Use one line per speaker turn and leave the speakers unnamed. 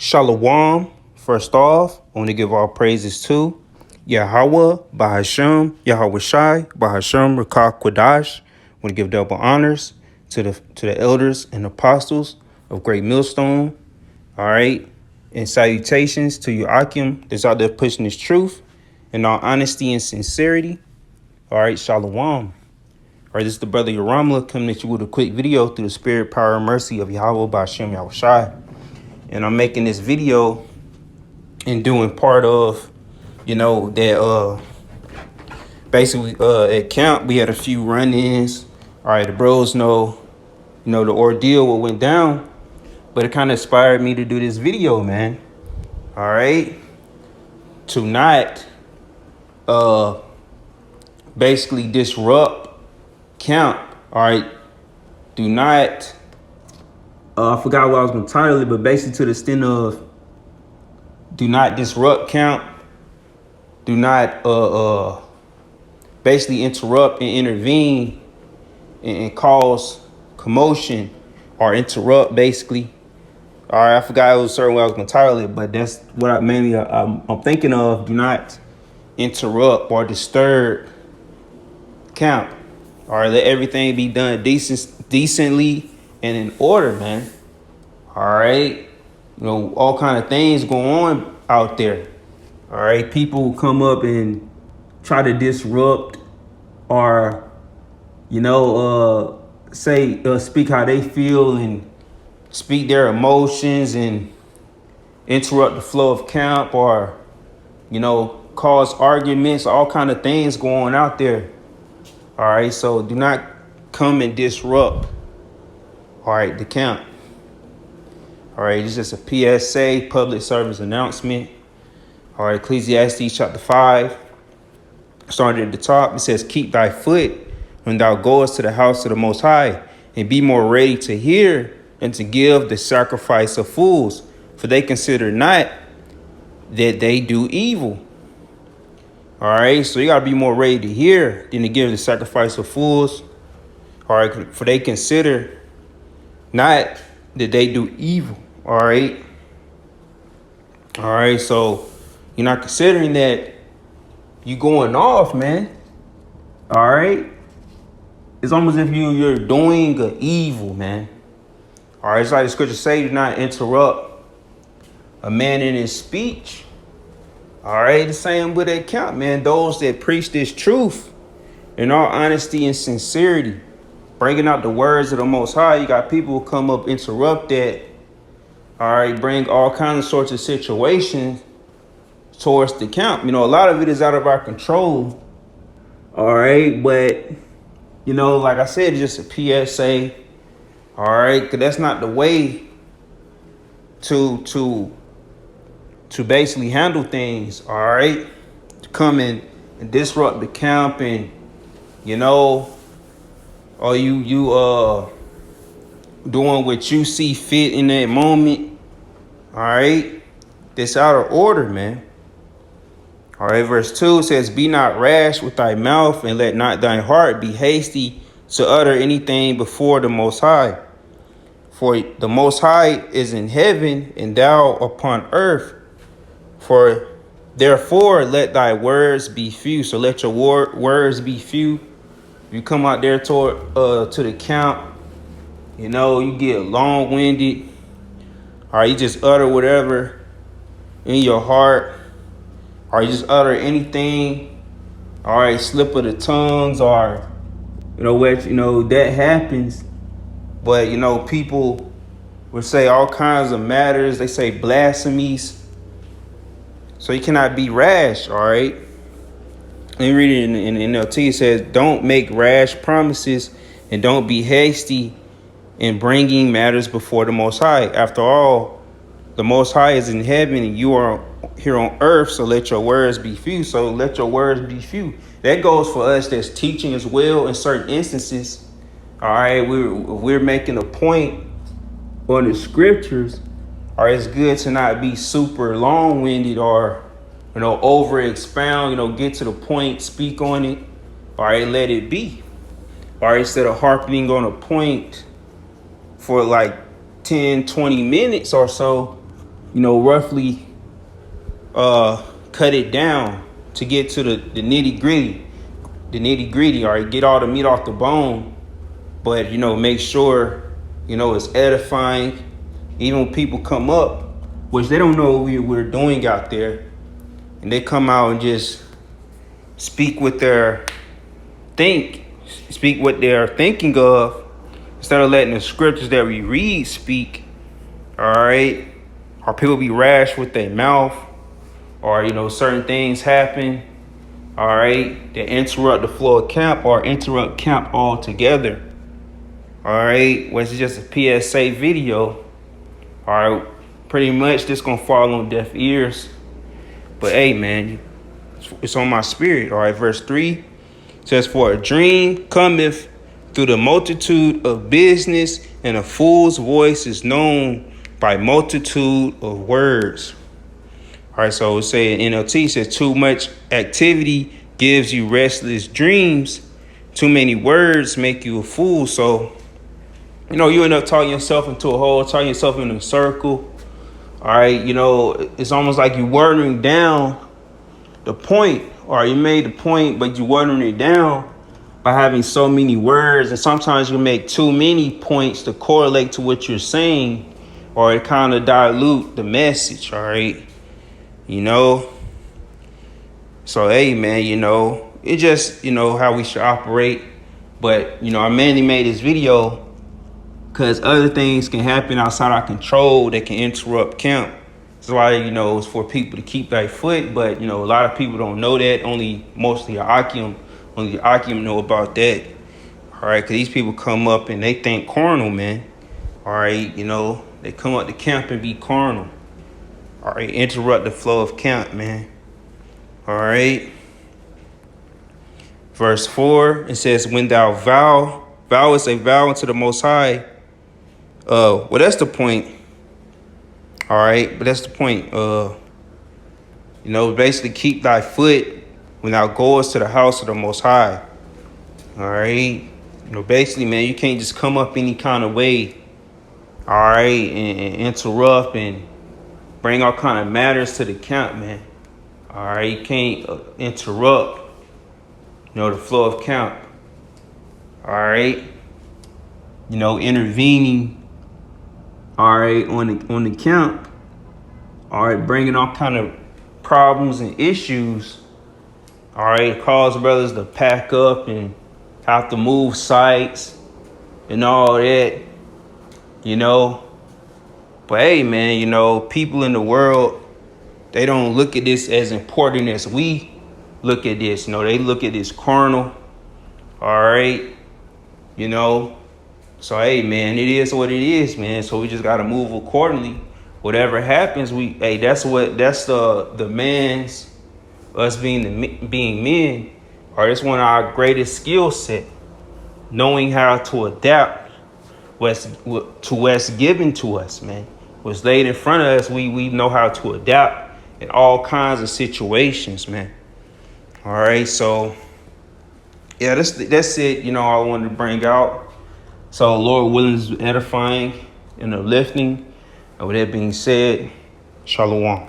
Shalom. First off, I want to give all praises to Yahweh, Bahashem, Yahweh Shai, Bahashem, Rakah Kwadash. I want to give double honors to the elders and apostles of Great Millstone. All right. And salutations to you, Akim, that's out there pushing this truth in all honesty and sincerity. All right. Shalom. All right. This is the brother Yaramla coming at you with a quick video through the spirit, power, and mercy of Yahweh, Bahashem, Yahweh Shai. And I'm making this video and doing part of, that basically at camp we had a few run-ins. All right, the bros know, the ordeal what went down, but it kind of inspired me to do this video, man. All right, to not basically disrupt camp. All right, do not. I forgot what I was gonna title it, but basically to the extent of do not disrupt camp. Do not basically interrupt and intervene and cause commotion or interrupt basically. All right, I forgot it was a certain way I was gonna title it, but that's what I'm thinking of. Do not interrupt or disturb camp. All right, let everything be done decently and in order, man. All right, all kind of things go on out there. All right, people come up and try to disrupt or, speak how they feel and speak their emotions and interrupt the flow of camp or, cause arguments, all kind of things going out there. All right, so do not come and disrupt, all right, the camp. All right, it's just a PSA, public service announcement. All right, Ecclesiastes chapter 5, starting at the top, it says, keep thy foot when thou goest to the house of the Most High, and be more ready to hear and to give the sacrifice of fools, for they consider not that they do evil. All right, so you got to be more ready to hear than to give the sacrifice of fools. All right, for they consider not that they do evil. All right. All right, so you're not considering that you going off, man. All right. It's almost if you're doing an evil, man. All right, it's like the scripture say, do not interrupt a man in his speech. All right, the same with that count, man. Those that preach this truth in all honesty and sincerity, bringing out the words of the Most High. You got people who come up, interrupt that. All right, bring all kinds of sorts of situations towards the camp. A lot of it is out of our control. All right, but like I said, it's just a PSA. All right, because that's not the way to basically handle things. All right, to come in and disrupt the camp and or you doing what you see fit in that moment. All right, that's out of order, man. All right, verse 2 says, be not rash with thy mouth, and let not thine heart be hasty to utter anything before the Most High. For the Most High is in heaven, and thou upon earth. For therefore let thy words be few. So let your words be few. You come out there to the camp, you get long-winded. All right, you just utter whatever in your heart. Or you just utter anything. All right, slip of the tongues or, that happens. But, people will say all kinds of matters. They say blasphemies. So you cannot be rash, all right? Let me read it in NLT. It says, don't make rash promises and don't be hasty in bringing matters before the Most High. After all, the Most High is in heaven and you are here on earth, so let your words be few. So let your words be few. That goes for us that's teaching as well in certain instances. All right, we're making a point on the scriptures. All right, it's good to not be super long-winded or, over expound, get to the point, speak on it. All right, let it be. All right, instead of harping on a point for like 10, 20 minutes or so. roughly cut it down to get to the nitty gritty. All right, get all the meat off the bone, but make sure it's edifying. Even when people come up, which they don't know what we're doing out there, and they come out and just speak what they're thinking of, instead of letting the scriptures that we read speak. All right, or people be rash with their mouth, or certain things happen. All right, they interrupt the flow of camp or interrupt camp altogether. All right, which is just a PSA video. All right, pretty much this gonna fall on deaf ears. But hey, man, it's on my spirit. All right, verse 3 says, "For a dream cometh through the multitude of business, and a fool's voice is known by multitude of words." All right, so it say in NLT, says too much activity gives you restless dreams. Too many words make you a fool. So, you end up talking yourself into a hole, talking yourself in a circle. All right, it's almost like you're watering down the point, or you made the point, but you're watering it down by having so many words. And sometimes you make too many points to correlate to what you're saying, or it kind of dilute the message. All right. So, hey, man, it's just, how we should operate. But, I mainly made this video because other things can happen outside our control that can interrupt camp. That's why, it's for people to keep their foot. But, a lot of people don't know that. Only the Akim know about that. All right, because these people come up and they think carnal, man. All right, they come up to camp and be carnal. All right, interrupt the flow of camp, man. All right. Verse 4, it says, "When thou vow is a vow unto the Most High." Well, that's the point. All right, but that's the point. Basically keep thy foot when thou goest to the house of the Most High. All right. Basically, man, you can't just come up any kind of way. All right, and interrupt and bring all kind of matters to the camp, man. All right, you can't interrupt, the flow of camp. All right, intervening. All right, on the camp. All right, bringing all kind of problems and issues. All right, cause brothers to pack up and have to move sites and all that. But hey, man, people in the world, they don't look at this as important as we look at this. They look at this carnal. All right. So, hey, man, it is what it is, man. So we just got to move accordingly. Whatever happens, that's the man's, us being men, or it's one of our greatest skill set, knowing how to adapt to what's given to us, man. What's laid in front of us, we know how to adapt in all kinds of situations, man. All right, so yeah, that's it. I wanted to bring out. So Lord willing is edifying and uplifting. And with that being said, Shalom.